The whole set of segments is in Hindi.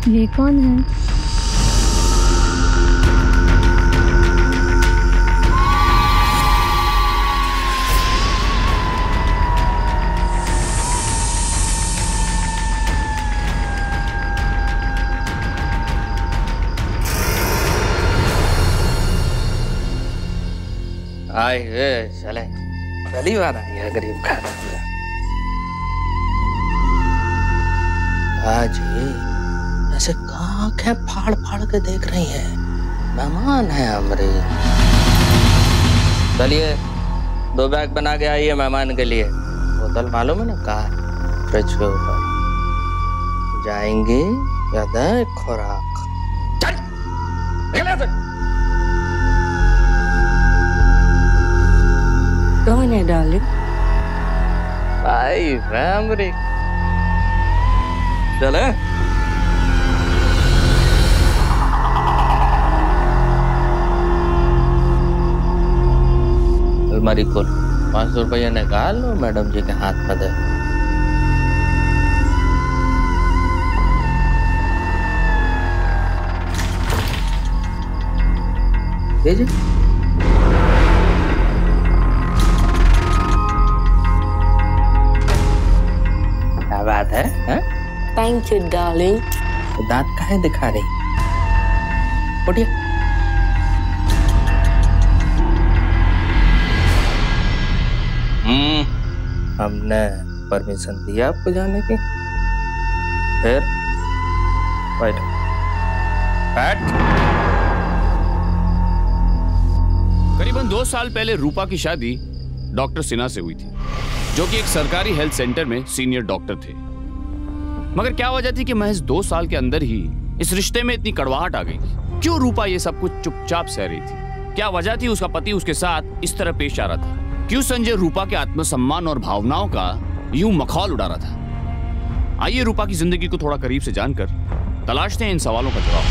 ये कौन है? आए चले पहली बार आई है गरीब खाना आज ऐसे आँख है फाड़ फाड़ के देख रही है। मेहमान है हमारे। चलिए 2 बैग बना के आइए मेहमान के लिए। बोतल मालूम है ना कहाँ? फ्रिज के ऊपर जाएंगे याद है खुराक। चल कौन है डार्लिंग? भाई फैमिली चले। अलमारी खोल 500 रुपया निकाल लो मैडम जी के हाथ में दे। दीजिए। क्या बात है? Thank you darling. दांत काहे दिखा रही? उठिए। हमने परमिशन दिया आपको जाने की? फिर बैठ। करीबन 2 साल पहले रूपा की शादी डॉक्टर सिन्हा से हुई थी, जो कि एक सरकारी हेल्थ सेंटर में सीनियर डॉक्टर थे। मगर क्या वजह थी कि महज 2 साल के अंदर ही इस रिश्ते में इतनी कड़वाहट आ गई? क्यों रूपा ये सब कुछ चुपचाप सह रही थी? क्या वजह थी उसका पति उसके साथ इस तरह पेश आ रहा था? क्यों संजय रूपा के आत्मसम्मान और भावनाओं का यूं मखौल उड़ा रहा था? आइए रूपा की जिंदगी को थोड़ा करीब से जानकर तलाशते हैं इन सवालों का जवाब।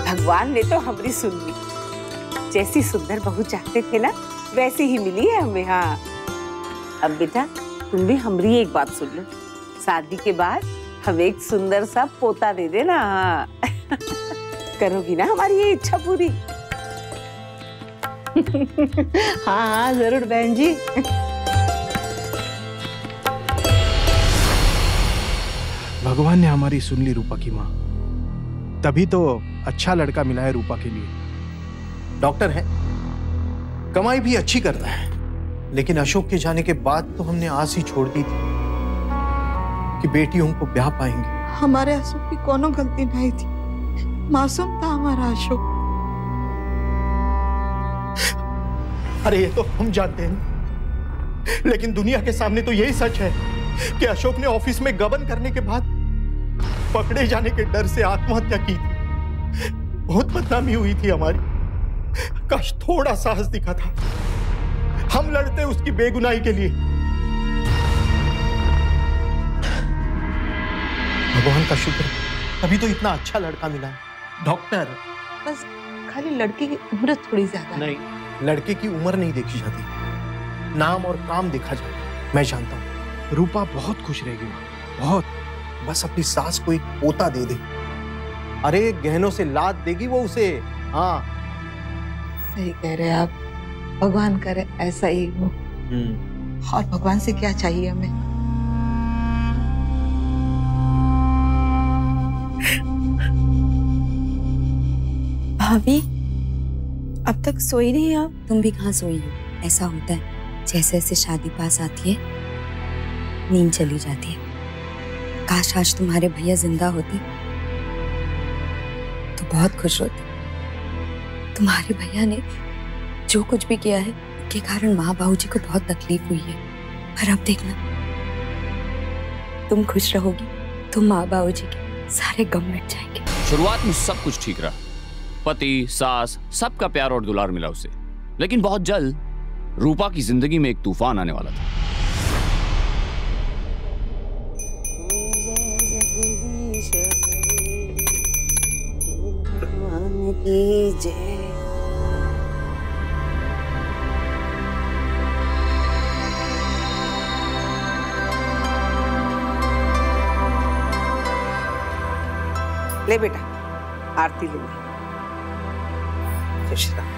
भगवान ने तो हमारी सुन ली। जैसी सुंदर बहू चाहते थे ना वैसी ही मिली है हमें। हाँ अब बेटा तुम भी हमारी एक बात सुन लो। शादी के बाद हमें एक सुंदर सा पोता दे देना। हाँ करोगी ना हमारी ये इच्छा पूरी? हाँ हाँ जरूर बहन जी। भगवान ने हमारी सुन ली रूपा की माँ। तभी तो अच्छा लड़का मिला है रूपा के लिए। डॉक्टर है, कमाई भी अच्छी कर रहा है, लेकिन अशोक के जाने के बाद तो हमने आस ही छोड़ दी थी कि बेटियों को ब्याह पाएंगे। हमारे अशोक की कोनो गलती नहीं थी, मासूम था हमारा अशोक। अरे ये तो हम जानते हैं, लेकिन दुनिया के सामने तो यही सच है कि अशोक ने ऑफिस में गबन करने के बाद पकड़े जाने के डर से आत्महत्या की थी। बहुत बदनामी हुई थी हमारी। काश थोड़ा साहस दिखा था, हम लड़ते उसकी बेगुनाही के लिए। भगवान का शुक्र, तभी तो इतना अच्छा लड़का मिला। डॉक्टर बस खाली लड़की की उम्र थोड़ी ज्यादा नहीं, लड़के की उम्र नहीं देखी जाती, नाम और काम देखा जाता। मैं जानता हूँ रूपा बहुत खुश रहेगी, बहुत। बस अपनी सास को एक पोता दे दे। अरे गहनों से लाद देगी वो उसे। हाँ सही कह रहे हैं आप। भगवान करे ऐसा ही हो। और भगवान से क्या चाहिए हमें? भाभी अब तक सोई नहीं आप? तुम भी कहाँ सोई हो? ऐसा होता है, जैसे जैसे शादी पास आती है नींद चली जाती है। काश आज तुम्हारे भैया जिंदा होते तो बहुत खुश होती। तुम्हारे भैया ने जो कुछ भी किया है उसके कारण माँ बाबू जी को बहुत तकलीफ हुई है, पर अब देखना तुम खुश रहोगी तो माँ बाबू जी के सारे गम मिट जाएंगे। शुरुआत में सब कुछ ठीक रहा, पति सास सबका प्यार और दुलार मिला उसे, लेकिन बहुत जल्द रूपा की जिंदगी में एक तूफान आने वाला था। की जय। ले बेटा, आरती ले। खुश रहो।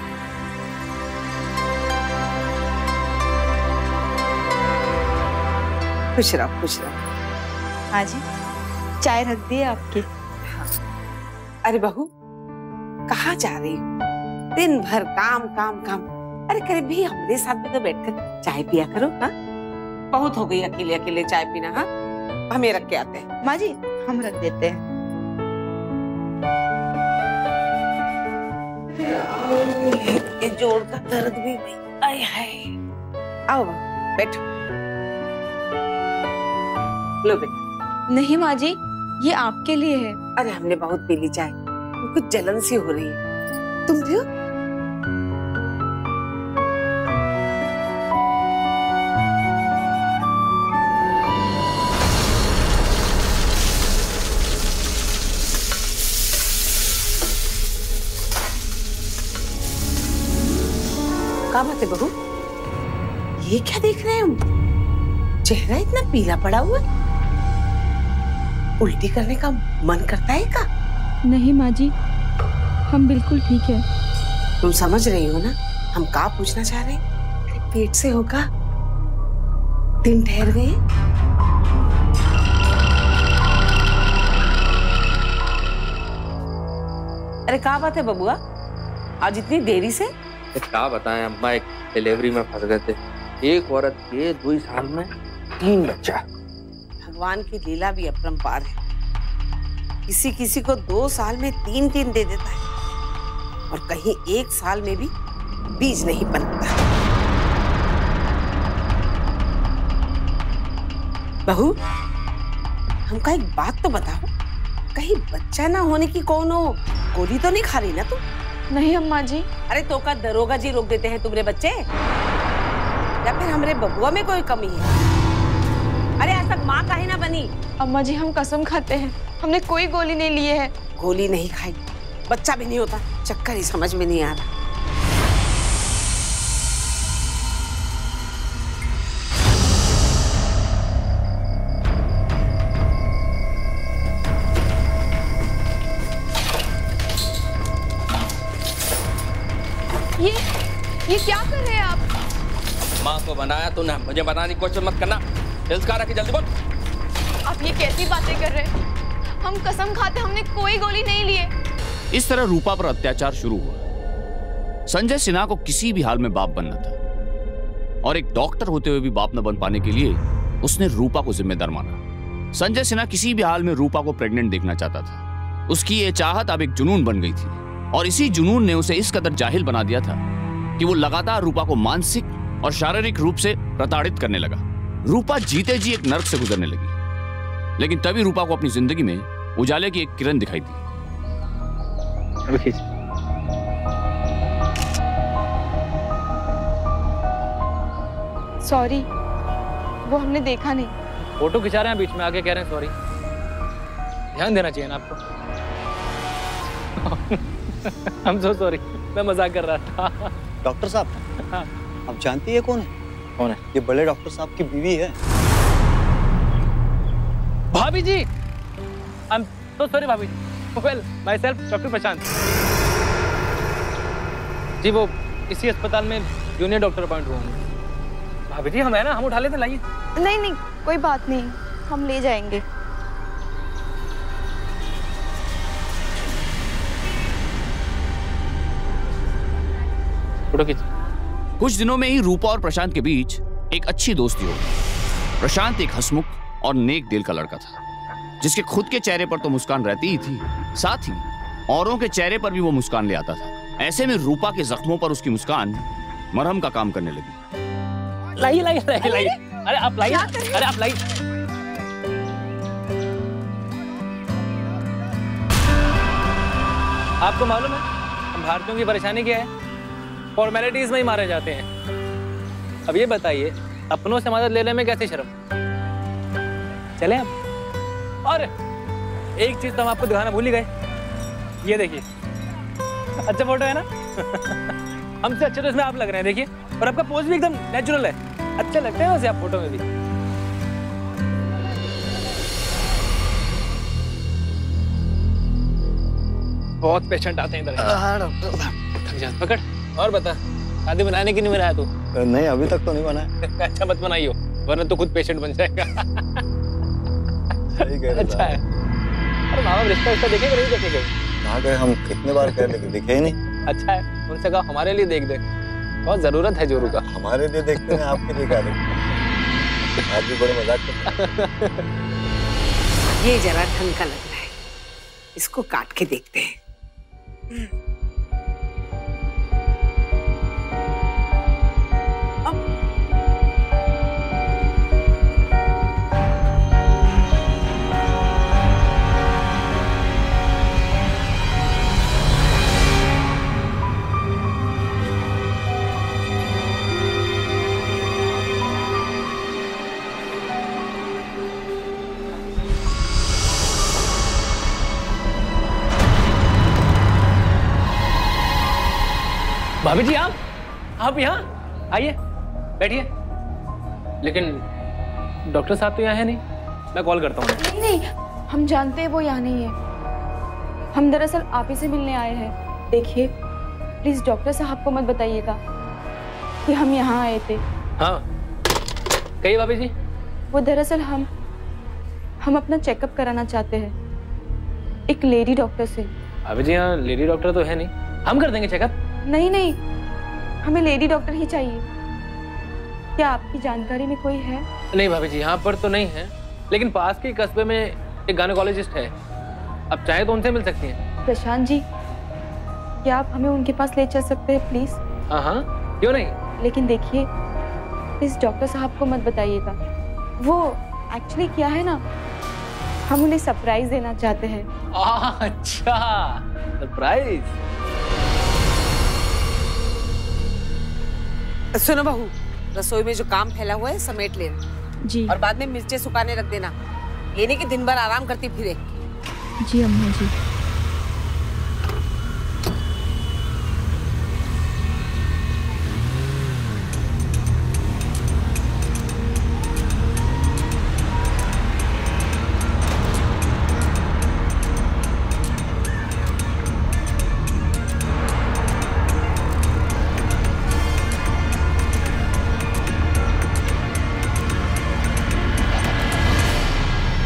खुश रहो, खुश रहो। हाँ जी, चाय रख दी है आपकी। अरे बहू, कहाँ जा रही हो? दिन भर काम काम काम। अरे करीब भी हमारे साथ भी तो बैठकर चाय पिया करो। हाँ, बहुत हो गई अकेले अकेले चाय पीना। हाँ, हमें रख के आते हैं। माँ जी, हम रख देते हैं। ये जोड़ का दर्द भी भाई। आय हाय। आओ बैठो। लो बेटा। नहीं माँ जी, ये आपके लिए है। अरे हमने बहुत पी ली चाय, कुछ जलन सी हो रही है। तुम पियो। क्या बात है बहू? ये क्या देख रहे हैं हम? चेहरा इतना पीला पड़ा हुआ है। उल्टी करने का मन करता है क्या? नहीं माँ जी, हम बिल्कुल ठीक है। तुम समझ रही हो ना हम क्या पूछना चाह रहे हैं? अरे पेट से होगा, दिन ठहर गए। अरे क्या बात है बबुआ, आज इतनी देरी से? क्या बताएं अम्मा, एक डिलीवरी में फंस गए थे। एक औरत के 2 साल में 3 बच्चा। भगवान की लीला भी अपरंपार है। किसी किसी को 2 साल में 3 दे देता है और कहीं 1 साल में भी बीज नहीं बनता। बहू, हमका एक बात तो बताओ, कहीं बच्चा ना होने की कोनो गोली तो नहीं खा रही ना तुम? नहीं अम्मा जी। अरे तो का दरोगा जी रोक देते हैं तुम्हारे बच्चे, या फिर हमारे बबुआ में कोई कमी है? अरे ऐसा माँ काहे ना बनी? अम्मा जी, हम कसम खाते हैं, हमने कोई गोली नहीं ली है। गोली नहीं खाई, बच्चा भी नहीं होता। चक्कर ही समझ में नहीं आ रहा। ये क्या कर रहे हैं आप? माँ को बनाया तूने, मुझे बनाने की कोशिश मत करना। तिरस्कार रखी, जल्दी बोल। आप ये कैसी बातें कर रहे हैं? हम कसम खाते हमने कोई गोली नहीं ली है। इस तरह रूपा पर अत्याचार शुरू हुआ। संजय सिन्हा को किसी भी हाल में बाप बनना था और एक डॉक्टर होते हुए भी बाप न बन पाने के लिए उसने रूपा को जिम्मेदार माना। संजय सिन्हा किसी भी हाल में रूपा को प्रेग्नेंट देखना चाहता था। उसकी ये चाहत अब एक जुनून बन गई थी और इसी जुनून ने उसे इस कदर जाहिल बना दिया था कि वो लगातार रूपा को मानसिक और शारीरिक रूप से प्रताड़ित करने लगा। रूपा जीते जी एक नर्क से गुजरने लगी, लेकिन तभी रूपा को अपनी जिंदगी में उजाले की एक किरण दिखाई दी। सॉरी, वो हमने देखा नहीं। फोटो खिंचा रहे हैं, बीच में आके कह रहे हैं सॉरी। ध्यान देना चाहिए ना आपको। I'm so sorry, मैं मजाक कर रहा था। डॉक्टर साहब, हाँ। आप जानती है कौन है? कौन है? ये बड़े डॉक्टर साहब की बीवी है। भाभी जी, I'm so sorry भाभी जी। Well, myself doctor Prashant ji, वो इसी अस्पताल में जूनियर डॉक्टर अपॉइंट हुए हैं। भाभी जी हम है ना, हम उठा लेते, लाइए। नहीं नहीं, कोई बात नहीं, हम ले जाएंगे। कुछ दिनों में ही रूपा और प्रशांत के बीच एक अच्छी दोस्ती हो गई। प्रशांत एक हंसमुख और नेक दिल का लड़का था, जिसके खुद के चेहरे पर तो मुस्कान रहती ही थी, साथ ही औरों के चेहरे पर भी वो मुस्कान ले आता था। ऐसे में रूपा के जख्मों पर उसकी मुस्कान मरहम का काम करने लगी। लाइए लाइए लाइए लाइए, अरे आप लाइए, अरे आप लाइए। आपको मालूम है हम भारतीयों की परेशानी क्या है? फॉर्मेलिटीज में ही मारे जाते हैं। अब ये बताइए, अपनों से मदद लेने में कैसी शर्म? चलें अब। और एक चीज तो हम आपको दिखाना भूल ही गए। ये देखिए, अच्छा फोटो है ना? हमसे अच्छे तो इसमें आप लग रहे हैं, देखिए। और आपका पोज भी एकदम नेचुरल है, अच्छे लगते हैं वैसे आप फोटो में भी। बहुत पेशेंट आते हैं इधर। थक जा, पकड़। और बता, शादी बनाने की नहीं बनाया तू? नहीं, अभी तक तो नहीं बना। अच्छा मत बनाइयो, वरना तो खुद पेशेंट बन जाएगा। सही कह रहे अच्छा है। अरे मामा रिश्ता इसका देखेगा नहीं देखेगा? कहाँ गए हम, कितने बार कह लेकिन दिखे ही नहीं। अच्छा है, उनसे कहा हमारे लिए देख दे, बहुत जरूरत है जोरू का। हमारे लिए देखते हैं, आपके लिए क्या देखते? आप भी बड़े मजाक करते हैं। ये जरा ढंग का लग रहा है, इसको काट के देखते हैं। भाभी जी आप यहाँ आइए, बैठिए। लेकिन डॉक्टर साहब तो यहाँ है नहीं, मैं कॉल करता हूँ। नहीं नहीं, हम जानते हैं वो यहाँ नहीं है। हम दरअसल आप ही से मिलने आए हैं। देखिए प्लीज डॉक्टर साहब को मत बताइएगा कि हम यहाँ आए थे। हाँ कहिए भाभी जी। वो दरअसल हम अपना चेकअप कराना चाहते हैं एक लेडी डॉक्टर से। भाभी जी यहाँ लेडी डॉक्टर तो है नहीं, हम कर देंगे चेकअप। नहीं नहीं, हमें लेडी डॉक्टर ही चाहिए। क्या आपकी जानकारी में कोई है? नहीं भाभी जी, यहाँ पर तो नहीं है, लेकिन पास के कस्बे में एक गायनेकोलॉजिस्ट है, आप चाहे तो उनसे मिल सकती हैं। प्रशांत जी, क्या आप हमें उनके पास ले चल सकते हैं प्लीज? हाँ, क्यों नहीं। लेकिन देखिए प्लीज डॉक्टर साहब को मत बताइएगा। वो एक्चुअली क्या है ना, हम उन्हें सरप्राइज देना चाहते हैं। अच्छा सरप्राइज। सुनो बहू, रसोई में जो काम फैला हुआ है समेट लेना जी। और बाद में मिर्चें सुखाने रख देना, ये नहीं कि दिन भर आराम करती फिरे। जी अम्मा जी।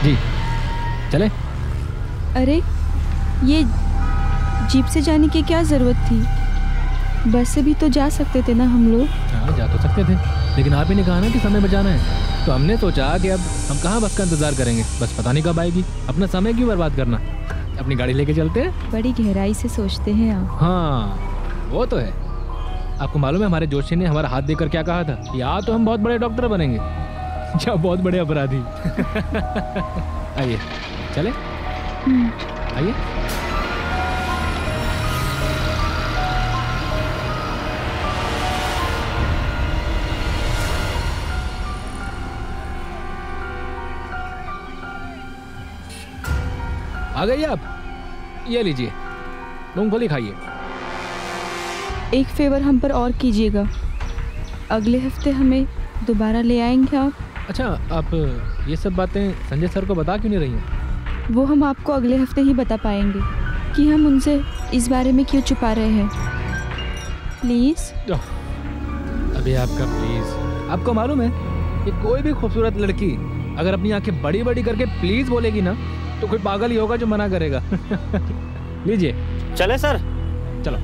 जी चले। अरे ये जीप से जाने की क्या जरूरत थी? बस से भी तो जा सकते थे ना हम लोग। हाँ जा तो सकते थे, लेकिन आप ही ने कहा ना कि समय बचाना है, तो हमने सोचा कि अब हम कहाँ बस का इंतजार करेंगे, बस पता नहीं कब आएगी, अपना समय क्यों बर्बाद करना, अपनी गाड़ी लेके चलते हैं। बड़ी गहराई से सोचते हैं आप। हाँ वो तो है। आपको मालूम है हमारे जोशी ने हमारा हाथ देकर क्या कहा था? या तो हम बहुत बड़े डॉक्टर बनेंगे या बहुत बड़े अपराधी। आइए चले, आइए। आ गई आप, ये लीजिए मूंगफली खाइए। एक फेवर हम पर और कीजिएगा, अगले हफ्ते हमें दोबारा ले आएंगे आप। अच्छा आप ये सब बातें संजय सर को बता क्यों नहीं रही हैं? वो हम आपको अगले हफ्ते ही बता पाएंगे कि हम उनसे इस बारे में क्यों छुपा रहे हैं। प्लीज। अभी आपका प्लीज, आपको मालूम है कि कोई भी खूबसूरत लड़की अगर अपनी आंखें बड़ी बड़ी करके प्लीज बोलेगी ना, तो कोई पागल ही होगा जो मना करेगा। लीजिए। चले सर। चलो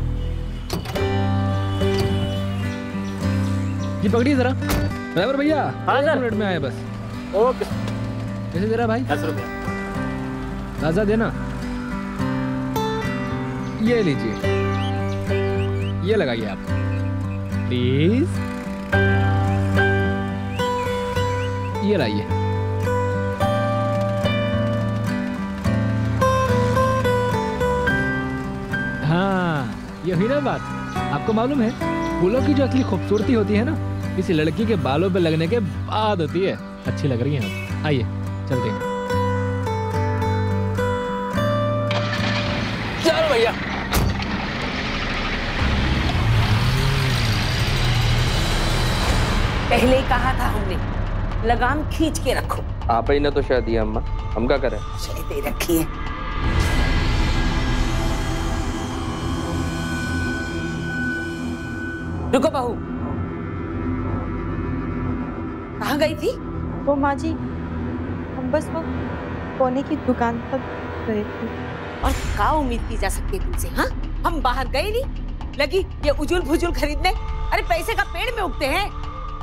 जी, पकड़िए जरा ड्राइवर भैया। हाँ सर। 1 मिनट में आए बस। ओके। कैसे दे रहा भाई? 10 रुपया। ताजा देना। ये लीजिए, ये लगाइए आप प्लीज। ये लाइए। हाँ ये हुई ना बात। आपको मालूम है फूलों की जो असली खूबसूरती होती है ना, किसी लड़की के बालों पे लगने के बाद होती है। अच्छी लग रही हैं आप, आइए चलते हैं। चलो भैया। पहले ही कहा था हमने, लगाम खींच के रखो। आप ही ने तो शायद दिया अम्मा, हम क्या करें? शायद दे रखी है। रुको बहू, कहाँ गई थी? वो माँ जी, हम बस वो कोने की दुकान तक गए थे। और क्या उम्मीद की जा सकती है तुमसे? हाँ, हम बाहर गए नहीं, लगी ये उजुल भुजुल खरीदने। अरे पैसे का पेड़ में उगते हैं।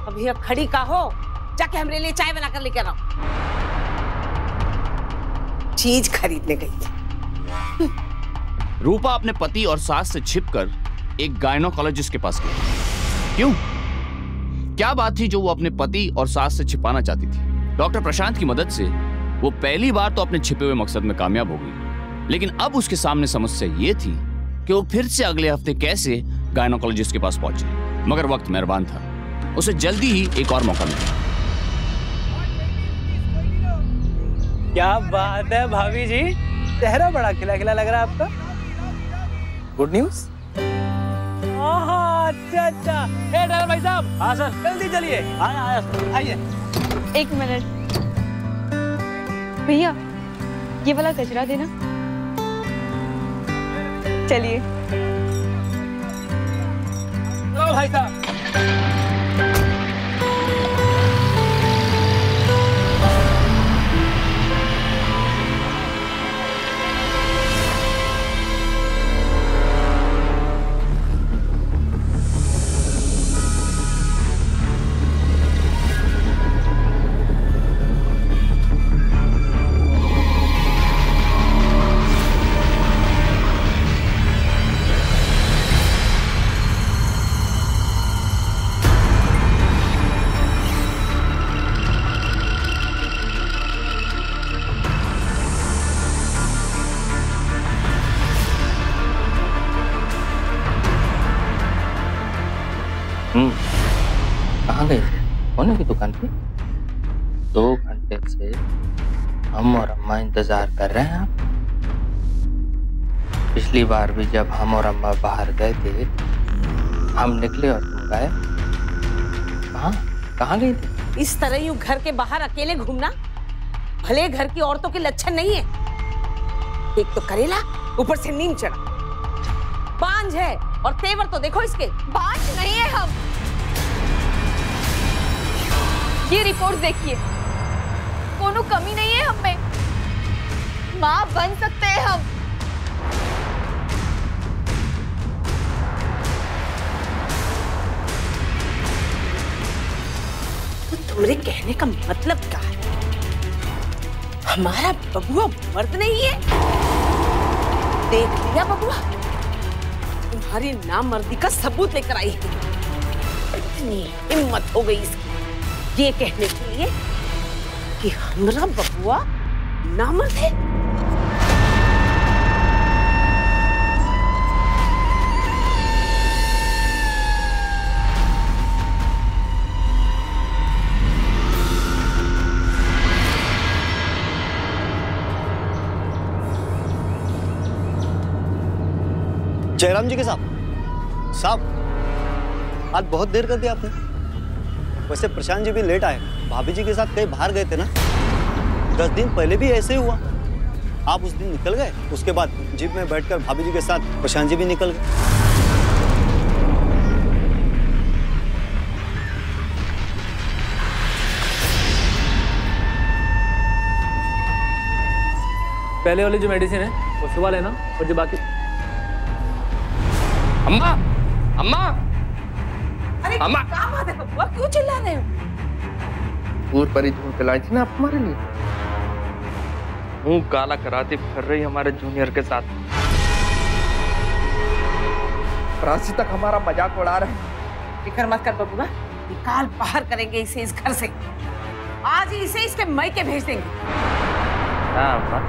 अभी अब खड़ी का हो, जाके हमरे लिए चाय बनाकर लेकर आओ। चीज खरीदने गई थी। रूपा अपने पति और सास से छिपकर एक गायनोकोलॉजिस्ट के पास गई। क्यों? क्या बात थी जो वो अपने पति और सास से छिपाना चाहती थी? डॉक्टर प्रशांत की मदद से वो पहली बार तो अपने छिपे हुए मकसद में कामयाब हो गई, लेकिन अब उसके सामने समस्या ये थी कि वो फिर से अगले हफ्ते कैसे गायनोकोलॉजिस्ट के पास पहुंचे। मगर वक्त मेहरबान था, उसे जल्दी ही एक और मौका मिला। क्या बात है भाभी जी, चेहरा बड़ा खिला खिला लग रहा है आपका। Good news? अच्छा अच्छा। ए ड्राइवर भाई साहब। हाँ सर। जल्दी चलिए। आइए। एक मिनट भैया, ये वाला कचरा देना। चलिए। भाई साहब। कहाँ गए थे? होने की दुकान पे? 2 घंटे से हम और अम्मा इंतजार कर रहे हैं आप। पिछली बार भी जब हम और अम्मा बाहर गए थे, हम निकले और तुम गए। कहाँ गई थी? इस तरह यूं घर के बाहर अकेले घूमना भले घर की औरतों के लक्षण नहीं है। एक तो करेला, ऊपर से नींद चढ़ा। बांझ है और तेवर तो देखो इसके। बांझ नहीं है हम। ये रिपोर्ट देखिए, कोनो कमी नहीं है हम में। माँ बन सकते हैं हम। तो तुम्हारे कहने का मतलब क्या है? हमारा बबुआ मर्द नहीं है? देख लिया बबुआ, तुम्हारी नामर्दी का सबूत लेकर आई है। इतनी हिम्मत हो गई इसकी ये कहने के लिए कि हमारा बबुआ नामर्द है। जयराम जी के साहब आज बहुत देर कर दिया आपने। वैसे प्रशांत जी भी लेट आए, भाभी जी के साथ कहीं बाहर गए थे ना। 10 दिन पहले भी ऐसे ही हुआ। आप उस दिन निकल गए, उसके बाद जीप में बैठकर भाभी जी के साथ प्रशांत जी भी निकल गए। पहले वाली जो मेडिसिन है वो सुबह लेना, और जो बाकी। अम्मा, अम्मा, अरे अम्मा, क्या बात है बबुआ, क्यों चिल्ला रहे हो? दूर पर ही धूल पिलाई थी ना आप हमारे लिए। मुंह काला कराते फिर रही हमारे जूनियर के साथ। राशि तक हमारा मजाक उड़ा रहे हैं। फिक्र मत कर बबुआ, निकाल बाहर करेंगे इसे इस घर से। आज ही इसे इसके मायके भेज देंगे। हाँ अम्मा,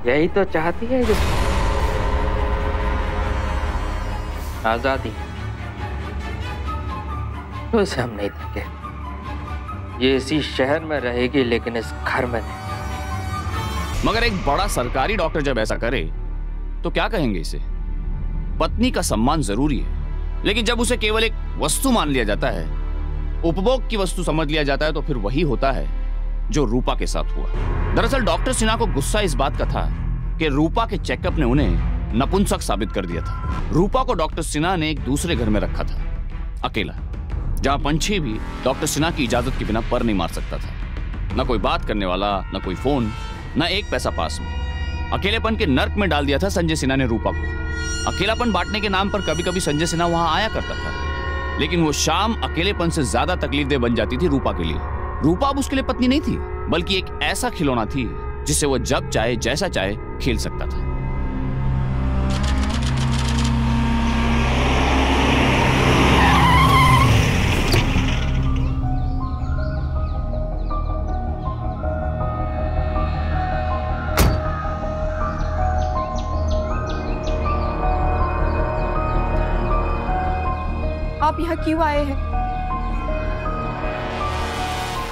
यही तो चाहती है जो आजादी, तो इसे हम नहीं देंगे। ये इसी शहर में रहेगी लेकिन इस घर में नहीं। मगर एक बड़ा सरकारी डॉक्टर जब ऐसा करे तो क्या कहेंगे इसे? पत्नी का सम्मान जरूरी है, लेकिन जब उसे केवल एक वस्तु मान लिया जाता है उपभोग की वस्तु समझ लिया जाता है तो फिर वही होता है जो रूपा के साथ हुआ। दरअसल डॉक्टर सिन्हा को गुस्सा इस बात का था कि रूपा के चेकअप ने उन्हें नपुंसक साबित कर दिया था। रूपा को डॉक्टर सिन्हा ने एक दूसरे घर में रखा था, अकेला, जहां पंछी भी डॉक्टर सिन्हा की इजाजत के बिना पर नहीं मार सकता था। न कोई बात करने वाला, न कोई फोन, न एक पैसा पास में। अकेलेपन के नर्क में डाल दिया था संजय सिन्हा ने रूपा को। अकेलापन बांटने के नाम पर कभी कभी संजय सिन्हा वहां आया करता था, लेकिन वो शाम अकेलेपन से ज्यादा तकलीफदेह बन जाती थी रूपा के लिए। रूपा अब उसके लिए पत्नी नहीं थी, बल्कि एक ऐसा खिलौना थी जिससे वो जब चाहे जैसा चाहे खेल सकता था। आप यहाँ क्यों आए हैं?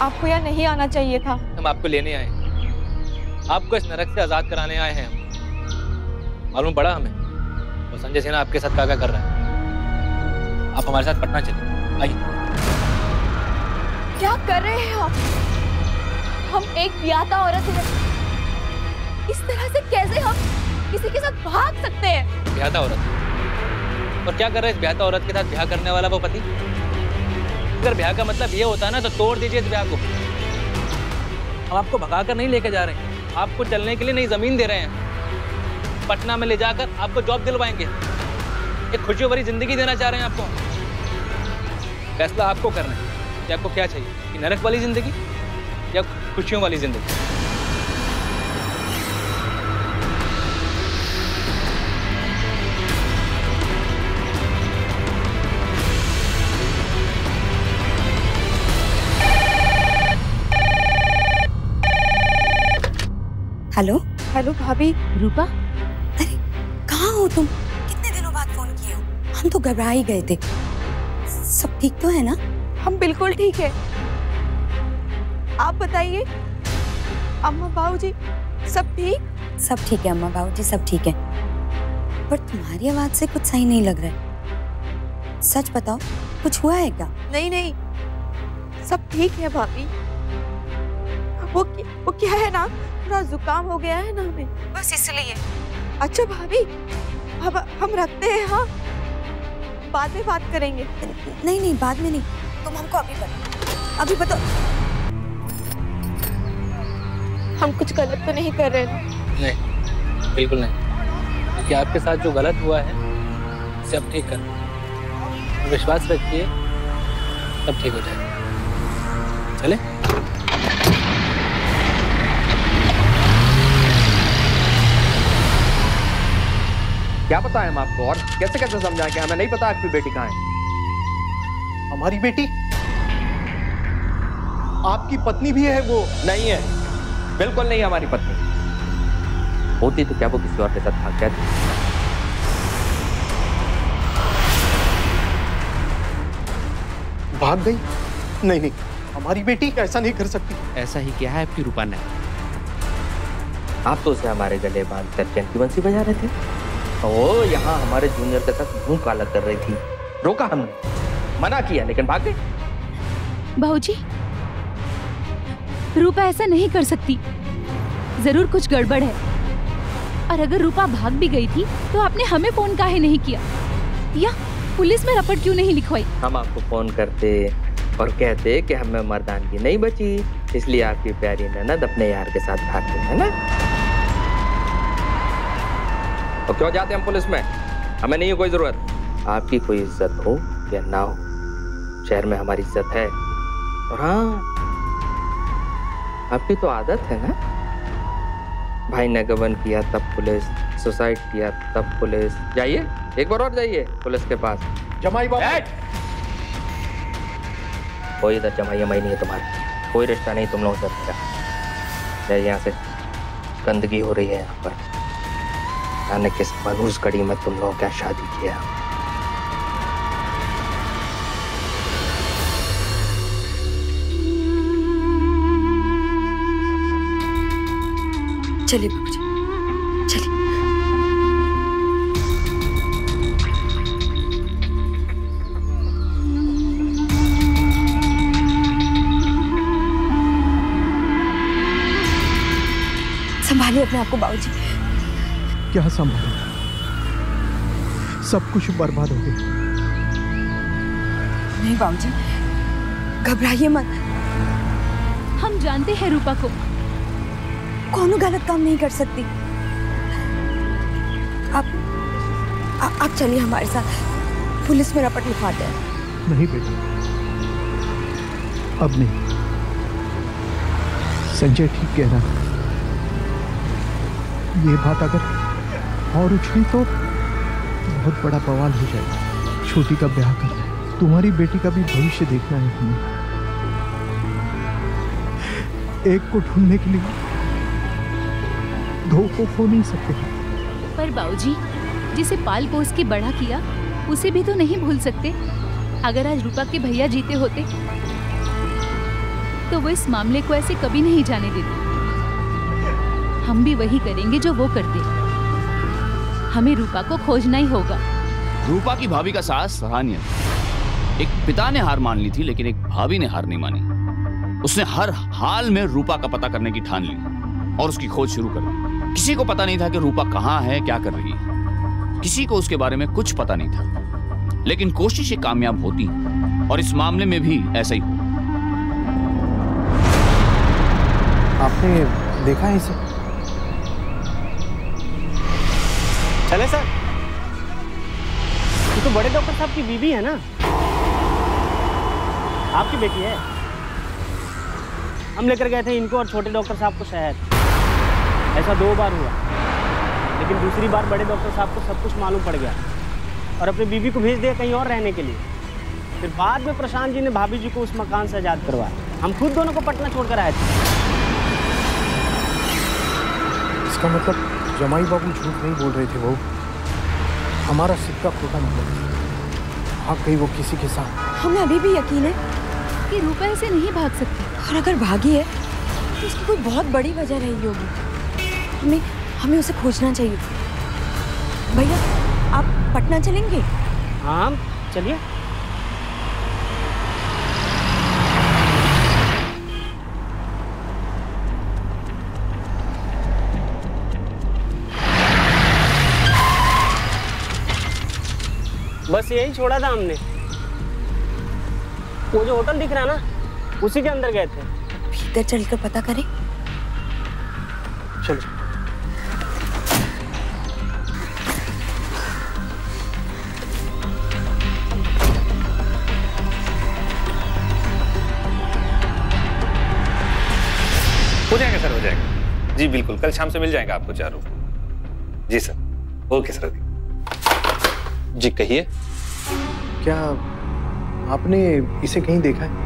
आपको यहाँ नहीं आना चाहिए था। हम आपको लेने आए हैं, आपको इस नरक से आजाद कराने आए हैं हम। मालूम पड़ा हमें वो संजय सिन्हा आपके साथ क्या कर रहा है। आप हमारे साथ पटना चलिए, आइए। क्या कर रहे हैं आप? हम एक ब्याहता औरत हैं, इस तरह से कैसे हम किसी के साथ भाग सकते हैं? ब्याहता औरत? और क्या कर रहे हैं इस ब्याहता औरत के साथ ब्याह करने वाला वो पति? अगर ब्याह का मतलब ये होता है ना तो तोड़ दीजिए इस ब्याह को। हम आपको भगा कर नहीं लेके जा रहे हैं, आपको चलने के लिए नई जमीन दे रहे हैं। पटना में ले जाकर आपको जॉब दिलवाएंगे, एक खुशियों भरी जिंदगी देना चाह रहे हैं आपको। फैसला आपको करना है कि आपको क्या चाहिए, कि नरक वाली जिंदगी या खुशियों वाली जिंदगी। हेलो हेलो भाभी। रूपा, अरे कहाँ हो तुम? कितने दिनों बाद फोन किए हो? हम तो घबरा ही गए थे। सब ठीक तो है ना? हम बिल्कुल ठीक है। आप बताइए, अम्मा बाबूजी सब ठीक? सब ठीक है अम्मा बाबूजी, सब ठीक है। पर तुम्हारी आवाज से कुछ सही नहीं लग रहा है। सच बताओ, कुछ हुआ है क्या? नहीं नहीं, सब ठीक है भाभी। वो क्या है ना, थोड़ा जुकाम हो गया है ना हमें, बस इसलिए। अच्छा भाभी, अब हम रखते हैं, हाँ? बाद में बात करेंगे। नहीं नहीं, बाद में नहीं, तुम हमको अभी बताओ। हम कुछ गलत तो नहीं कर रहे? नहीं, बिल्कुल नहीं। क्योंकि आपके साथ जो गलत हुआ है उसे अब ठीक कर, विश्वास रखिए, सब ठीक हो जाएगा। चले? क्या पता है हम आपको, और कैसे कैसे समझाएं कि हमें नहीं पता आपकी बेटी कहाँ है? हमारी बेटी? आपकी पत्नी भी है वो? नहीं है, बिल्कुल नहीं हमारी पत्नी। होती तो क्या वो किसी और के साथ भाग जाती? भाग गई? नहीं नहीं, हमारी बेटी ऐसा नहीं कर सकती। ऐसा ही क्या है आपकी रूपा ने? आप तो उसे हमारे गले बांध कर चैन की बंसी बजा रहे थे। वो यहाँ हमारे जूनियर के साथ मुंह काला कर रही थी। रोका हमने, मना किया, लेकिन भाग गई। बाबूजी, रूपा ऐसा नहीं कर सकती, जरूर कुछ गड़बड़ है। और अगर रूपा भाग भी गई थी तो आपने हमें फोन काहे नहीं किया, या पुलिस में रपट क्यों नहीं लिखवाई? हम आपको फोन करते और कहते कि हमें मर्दानगी नहीं बची, इसलिए आपकी प्यारी ननद अपने यार के साथ भाग गई, है ना? तो क्यों जाते हम पुलिस में? हमें नहीं है कोई जरूरत। आपकी कोई इज्जत हो या ना हो, शहर में हमारी इज्जत है। और हाँ, आपकी तो आदत है ना, भाई ने गबन किया तब पुलिस, सुसाइड किया तब पुलिस। जाइए, एक बार और जाइए पुलिस के पास। जमाई बाबू, कोई इधर जमाई नहीं है तुम्हारी, कोई रिश्ता नहीं तुम लोगों से मेरा। जाइए यहाँ से, गंदगी हो रही है यहाँ पर। जाने किस मनहूस कड़ी में तुम लोगों क्या शादी किया। चलिए बाबूजी, चलिए। अपने आप को बाबूजी। क्या संभाला? सब कुछ बर्बाद हो गया। नहीं बाबूजी, घबराइए मत। हम जानते हैं रूपा को, कौनो गलत काम नहीं कर सकती। आप चलिए हमारे साथ, पुलिस में रपट लिखवाते हैं। नहीं बेटा, अब नहीं। संजय ठीक कह रहा है। ये बात अगर और उछली तो बहुत बड़ा बवाल हो जाएगा। छोटी का ब्याह करना है, तुम्हारी बेटी का भी भविष्य देखना है हमें। एक को ढूंढने के लिए दो को खो नहीं सकते। पर बाबूजी, जिसे पाल पोस के बड़ा किया उसे भी तो नहीं भूल सकते। अगर आज रूपा के भैया जीते होते तो वो इस मामले को ऐसे कभी नहीं जाने देते। हम भी वही करेंगे जो वो करते। हमें रूपा को खोजना ही होगा। रूपा की भाभी का साहस सराहनीय। एक पिता ने हार मान ली थी, लेकिन एक भाभी ने हार नहीं मानी। उसने हर हाल में रूपा का पता करने की ठान ली और उसकी खोज शुरू कर दी। किसी को पता नहीं था कि रूपा कहाँ है, क्या कर रही है। किसी को उसके बारे में कुछ पता नहीं था, लेकिन कोशिशें कामयाब होती और इस मामले में भी ऐसा ही हुआ। आपने देखा है इसे? चले सर। ये तो बड़े डॉक्टर साहब की बीवी है ना, आपकी बेटी है। हम लेकर गए थे इनको और छोटे डॉक्टर साहब को शहर। ऐसा 2 बार हुआ, लेकिन दूसरी बार बड़े डॉक्टर साहब को सब कुछ मालूम पड़ गया और अपनी बीवी को भेज दिया कहीं और रहने के लिए। फिर बाद में प्रशांत जी ने भाभी जी को उस मकान से आजाद करवाया। हम खुद दोनों को पटना छोड़कर आए थे। इसका मतलब जमाई बाबू झूठ नहीं बोल रहे थे। वो हमारा सिक्का खोटा निकला। भाग गई वो किसी के साथ। हमें अभी भी यकीन है कि रूपा ऐसे नहीं भाग सकती। और अगर भागी है तो उसकी कोई बहुत बड़ी वजह रही होगी। हमें उसे खोजना चाहिए। भैया, आप पटना चलेंगे? हाँ चलिए। बस यही छोड़ा था हमने। वो जो होटल दिख रहा है ना, उसी के अंदर गए थे। भीतर चलकर पता करें। चलो। हो जाएगा सर, हो जाएगा जी, बिल्कुल। कल शाम से मिल जाएगा आपको 4 रूम। जी सर। Okay sir. जी कहिए। क्या आपने इसे कहीं देखा है?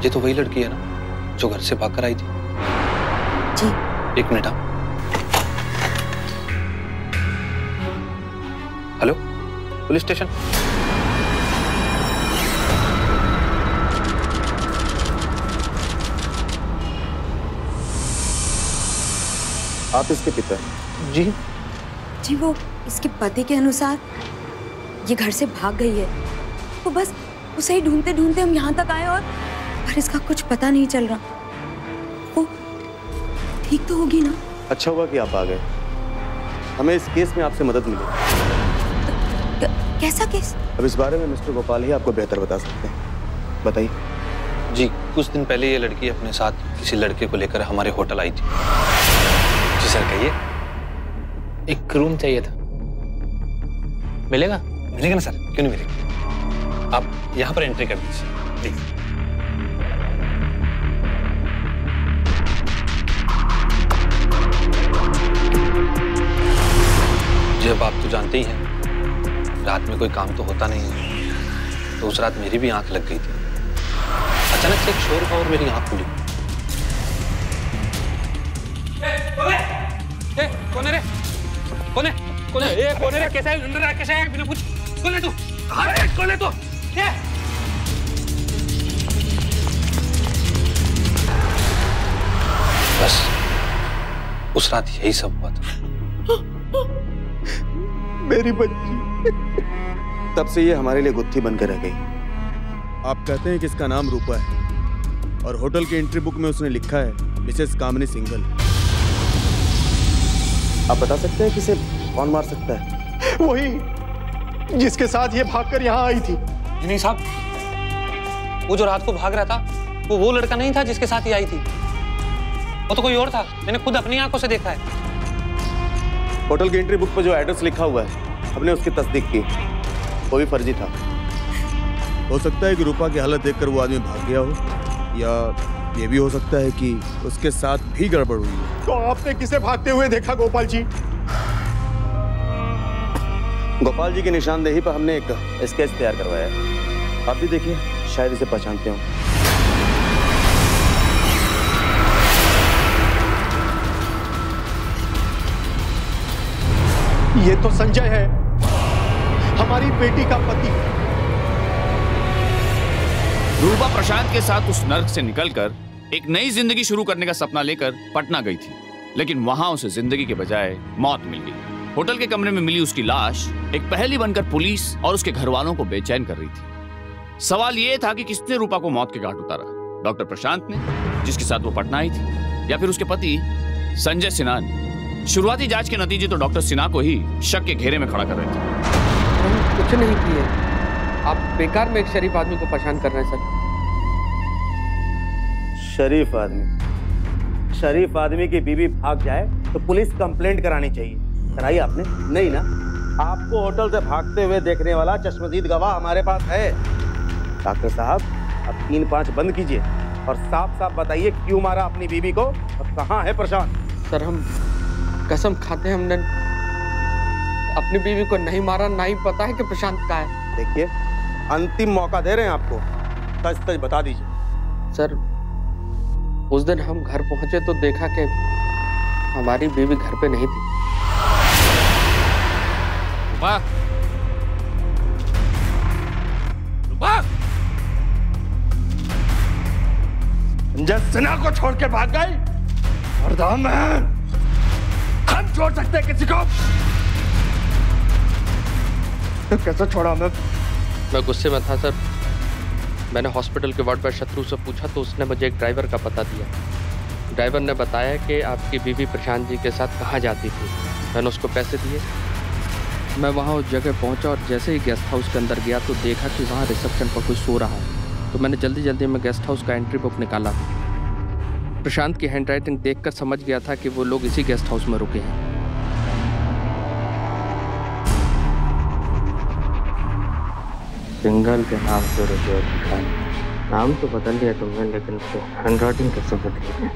ये तो वही लड़की है ना जो घर से भागकर आई थी। जी। 1 मिनट। Hello, police station. आप इसके पिता? जी। जी, वो इसके पति के अनुसार ये घर से भाग गई है। तो बस उसे ही ढूंढते ढूंढते हम यहाँ तक आए और पर इसका कुछ पता नहीं चल रहा। वो ठीक तो होगी ना? अच्छा हुआ कि आप आ गए। हमें इस केस में आपसे मदद मिली। कैसा केस? अब इस बारे में मिस्टर गोपाल ही आपको बेहतर बता सकते हैं। बताइए। जी, कुछ दिन पहले ये लड़की अपने साथ किसी लड़के को लेकर हमारे होटल आई थी। जी सर कहिए। एक रूम चाहिए था, मिलेगा? मिलेगा ना सर, क्यों नहीं मिलेगा। आप यहाँ पर एंट्री कर दीजिए प्लीज। जी अब आप तो जानते ही हैं, रात में कोई काम तो होता नहीं है। तो उस रात मेरी भी आंख लग गई थी। अचानक से एक शोर हुआ और मेरी आंख खुली। कौन है रे? कौन है? कौन है? ए कौन है रे? कैसा है? अंदर आ, कैसा है? बिना पूछ। कौन है तू? अरे कौन है तू? क्या? बस उस रात यही सब हुआ था। मेरी बच्ची तब से ये हमारे लिए गुत्थी बनकर रह गई। आप कहते हैं कि इसका नाम रूपा है और होटल के एंट्री बुक में उसने लिखा है मिसेस कामिनी सिंघल। आप बता सकते हैं किसे कौन मार सकता है? वही जिसके साथ ये भागकर यहाँ आई थी। नहीं साहब, वो जो रात को भाग रहा था वो लड़का नहीं था जिसके साथ ही आई थी। वो तो कोई और था, मैंने खुद अपनी आंखों से देखा है। होटल की एंट्री बुक पर जो एड्रेस लिखा हुआ है हमने उसकी तस्दीक की, वो भी फर्जी था। हो सकता है कि रूपा की हालत देखकर वो आदमी भाग गया हो, या ये भी हो सकता है कि उसके साथ भी गड़बड़ हुई है। तो आपने किसे भागते हुए देखा गोपाल जी? गोपाल जी की निशानदेही पर हमने एक स्केच तैयार करवाया है, आप भी देखिए, शायद इसे पहचानते हो। ये तो संजय है, हमारी बेटी का पति। रूपा प्रशांत के साथ उस नर्क से निकलकर एक नई जिंदगी शुरू करने का सपना लेकर पटना गई थी, लेकिन वहां उसे जिंदगी के बजाय मौत मिल गई। होटल के कमरे में मिली उसकी लाश एक पहेली बनकर पुलिस और उसके घर वालों को बेचैन कर रही थी। सवाल यह था कि किसने रूपा को मौत के घाट उतारा, डॉक्टर प्रशांत ने जिसके साथ वो पटना आई थी, या फिर उसके पति संजय सिन्हा ने। शुरुआती जांच के नतीजे तो डॉक्टर सिन्हा को ही शक के घेरे में खड़ा कर रहे थे। कुछ नहीं किए, आप बेकार में एक शरीफ आदमी को परेशान कर रहे हैं सर। शरीफ आदमी की बीवी भाग जाए तो पुलिस कंप्लेंट करानी चाहिए। कराई आपने? नहीं ना। आपको होटल से भागते हुए देखने वाला चश्मदीद गवाह हमारे पास है। डॉक्टर साहब, अब 3-5 बंद कीजिए और साफ साफ बताइए क्यों मारा अपनी बीवी को और कहाँ है प्रशांत? सर, हम कसम खाते हैं हमने अपनी बीवी को नहीं मारा, ना ही पता है कि प्रशांत कहाँ है। देखिए, अंतिम मौका दे रहे हैं आपको, सच बता दीजिए। सर, उस दिन हम घर पहुंचे तो देखा कि हमारी बीवी घर पे नहीं थी। रूपा, रूपा, संजय सिन्हा को छोड़ के भाग गई? मर्दाम है, हम छोड़ सकते हैं किसी को? तो कैसे छोड़ा? मैं गुस्से में था सर। मैंने हॉस्पिटल के वार्ड पर शत्रु से पूछा तो उसने मुझे एक ड्राइवर का पता दिया। ड्राइवर ने बताया कि आपकी बीवी प्रशांत जी के साथ कहाँ जाती थी। मैंने उसको पैसे दिए। मैं वहाँ उस जगह पहुँचा और जैसे ही गेस्ट हाउस के अंदर गया तो देखा कि वहाँ रिसेप्शन पर कोई सो रहा है। तो मैंने जल्दी में गेस्ट हाउस का एंट्री बुक निकाला। प्रशांत की हैंडराइटिंग देखकर समझ गया था कि वो लोग इसी गेस्ट हाउस में रुके हैं। सिंघल के नाम से रुपये दिखाए। नाम तो बदल दिया तुमने, लेकिन हैंडराइटिंग कैसे बदली है?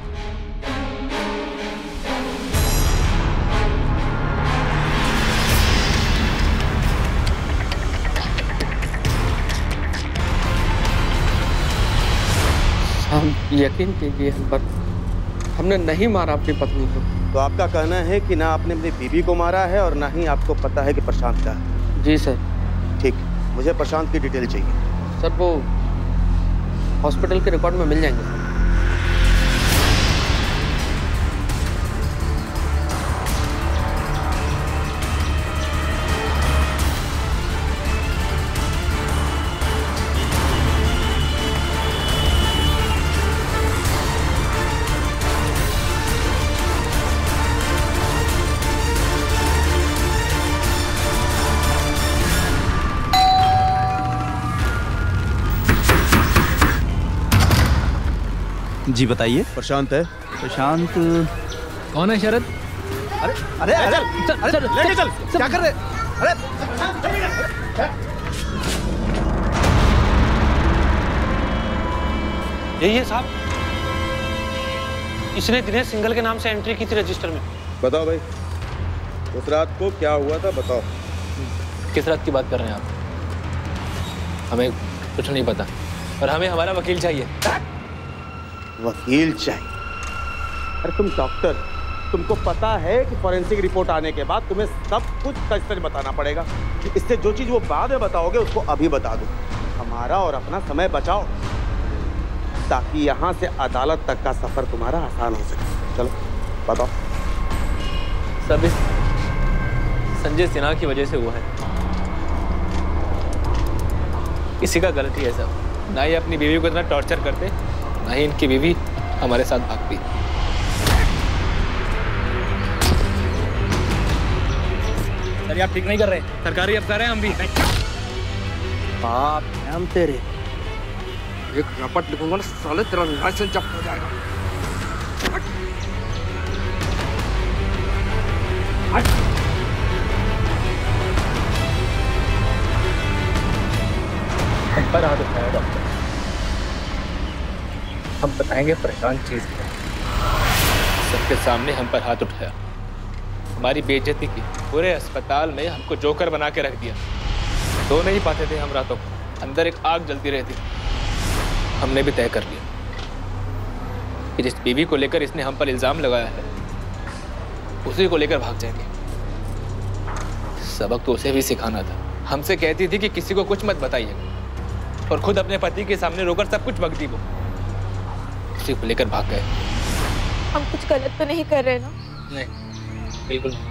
हम यकीन कीजिए, हम पर हमने नहीं मारा अपनी पत्नी को। तो आपका कहना है कि ना आपने अपनी बीवी को मारा है और ना ही आपको पता है कि प्रशांत का है? जी सर। ठीक, मुझे प्रशांत की डिटेल चाहिए। सर, वो हॉस्पिटल के रिकॉर्ड में मिल जाएंगे सर। जी बताइए। प्रशांत है। प्रशांत कौन है? शरद? अरे अरे अरे चल चल लेके चल। क्या कर रहे? अरे यही है साहब, इसने दिनेश सिंघल के नाम से एंट्री की थी रजिस्टर में। बताओ भाई, उस रात को क्या हुआ था, बताओ। किस रात की बात कर रहे हैं आप? हमें कुछ नहीं पता और हमें हमारा वकील चाहिए। वकील चाहिए? अरे तुम डॉक्टर, तुमको पता है कि फॉरेंसिक रिपोर्ट आने के बाद तुम्हें सब कुछ सच बताना पड़ेगा। इससे जो चीज वो बाद में बताओगे उसको अभी बता दो। हमारा और अपना समय बचाओ ताकि यहाँ से अदालत तक का सफर तुम्हारा आसान हो सके। चलो बताओ। सब इस संजय सिन्हा की वजह से हुआ है। किसी का गलती है सब। ना ही अपनी बीवी को इतना टॉर्चर करते, ना ही इनकी बीवी हमारे साथ भागती। सर आप ठीक नहीं कर रहे, सरकारी अफसर हैं हम भी। बाप है हम तेरे, एक रपट लिखूंगा ना साले तेरा लाइसेंस जब्त हो जाएगा। हम पर हाथ उठाया डॉक्टर, हम बताएंगे परेशान चीज क्या। सबके सामने हम पर हाथ उठाया, हमारी बेइज्जती की, पूरे अस्पताल में हमको जोकर बना के रख दिया। सो नहीं पाते थे हम रातों को, अंदर एक आग जलती रहती। हमने भी तय कर लिया कि जिस बीवी को लेकर इसने हम पर इल्जाम लगाया है उसी को लेकर भाग जाएंगे। सबक तो उसे भी सिखाना था। हमसे कहती थी कि किसी को कुछ मत बताइएगा, और खुद अपने पति के सामने रोकर सब कुछ बक दी वो। उसी को लेकर भाग गए। हम कुछ गलत तो नहीं कर रहे ना? नहीं, बिल्कुल नहीं।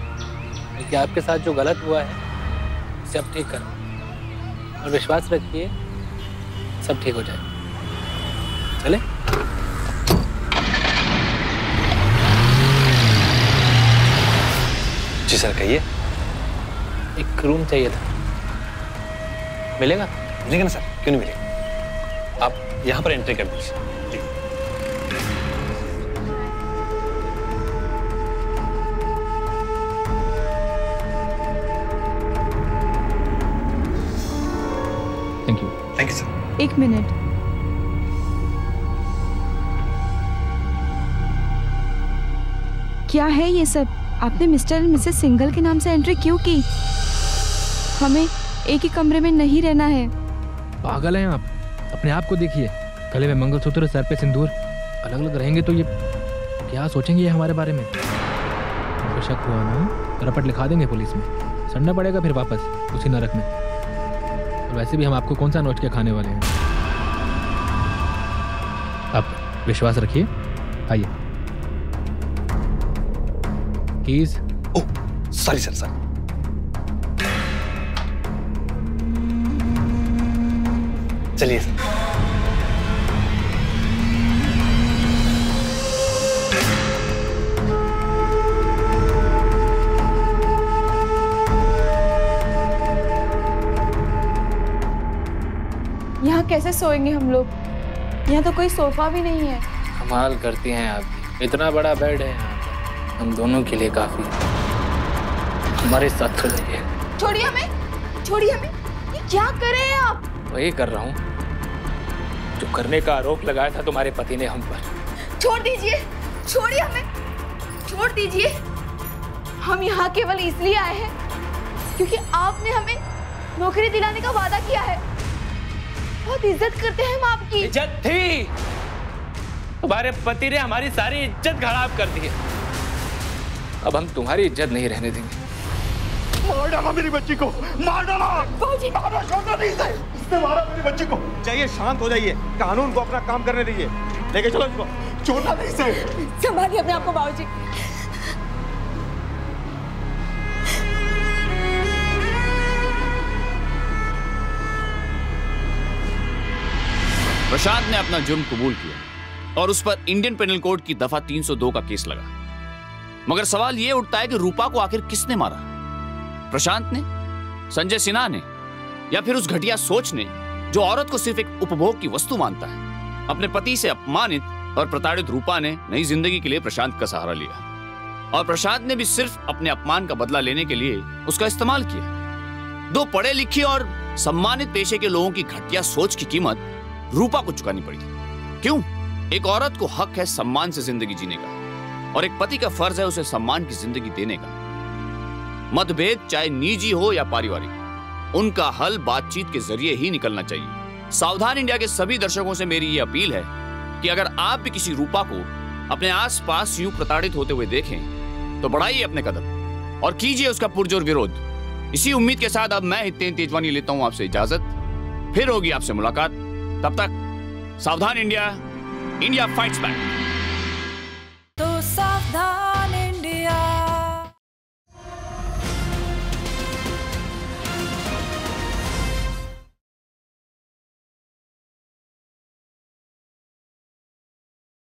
बल्कि आपके साथ जो गलत हुआ है उसे अब ठीक करो, और विश्वास रखिए सब ठीक हो जाए। चले? जी सर कहिए। एक रूम चाहिए था, मिलेगा? मिलेगा ना सर, क्यों नहीं मिलेगा। आप यहाँ पर एंट्री कर दीजिए। जी thank you. Thank you sir. एक मिनट, क्या है ये सब? आपने मिस्टर एंड मिसेस सिंघल के नाम से एंट्री क्यों की? हमें एक ही कमरे में नहीं रहना है। पागल हैं आप? अपने आप को देखिए, गले में मंगलसूत्र, सर पे सिंदूर। अलग अलग रहेंगे तो ये क्या सोचेंगे ये हमारे बारे में? तो शक हुआ ना, रपट लिखा देंगे पुलिस में, सड़ना पड़ेगा फिर वापस उसी नरक में। और वैसे भी हम आपको कौन सा नोच के खाने वाले हैं। आप विश्वास रखिए, आइए। Keys. Oh sorry sir, sir चलिए सर। यहाँ कैसे सोएंगे हम लोग? यहाँ तो कोई सोफा भी नहीं है। कमाल करती हैं आप भी। इतना बड़ा बेड है यहाँ पर, हम दोनों के लिए काफी। हमारे साथ चल जाइए। छोड़िए हमें, छोड़िए हमें। ये क्या कर रहे हैं आप? वही कर रहा हूँ जो करने का आरोप लगाया था तुम्हारे पति ने हम पर। छोड़ दीजिए, छोड़िए हमें, छोड़ दीजिए। हम यहाँ केवल इसलिए आए हैं क्योंकि आपने हमें नौकरी दिलाने का वादा किया है। बहुत इज्जत करते हैं हम आपकी। इज्जत थी, तुम्हारे पति ने हमारी सारी इज्जत खराब कर दी है। अब हम तुम्हारी इज्जत नहीं रहने देंगे। मार डाला मेरी बच्ची को, मार डाला। मारा छोड़ना नहीं से, इसने मारा मेरी बच्ची को। जाइए, शांत हो जाइए, कानून को अपना काम करने दीजिए। लेके चलो इसको, छोड़ना नहीं से। संभालिए अपने आप को बाबूजी। प्रशांत ने अपना जुर्म कबूल किया और उस पर इंडियन पेनल कोड की दफा 302 का केस लगा। मगर सवाल यह उठता है कि रूपा को आखिर किसने मारा? प्रशांत ने, संजय सिन्हा ने, या फिर उस घटिया सोच ने जो औरत को सिर्फ एक उपभोग की वस्तु मानता है? अपने पति से अपमानित और प्रताड़ित रूपा ने नई जिंदगी के लिए प्रशांत का सहारा लिया, और प्रशांत ने भी सिर्फ अपने अपमान का बदला लेने के लिए उसका इस्तेमाल किया। दो पढ़े लिखे और सम्मानित पेशे के लोगों की घटिया सोच की कीमत रूपा को चुकानी पड़ी। क्यों? एक औरत को हक है सम्मान से जिंदगी जीने का, और एक पति का फर्ज है उसे सम्मान की जिंदगी देने का। मतभेद चाहे निजी हो या पारिवारिक, उनका हल बातचीत के जरिए ही निकलना चाहिए। सावधान इंडिया के सभी दर्शकों से मेरी यह अपील है कि अगर आप भी किसी रूपा को अपने आसपास यूं प्रताड़ित होते हुए देखें तो बढ़ाइए अपने कदम और कीजिए उसका पुरजोर विरोध। इसी उम्मीद के साथ अब मैं हितेन तेजवानी लेता हूं आपसे इजाजत। फिर होगी आपसे मुलाकात, तब तक सावधान इंडिया, इंडिया फाइट्स बैक। तो सावधान।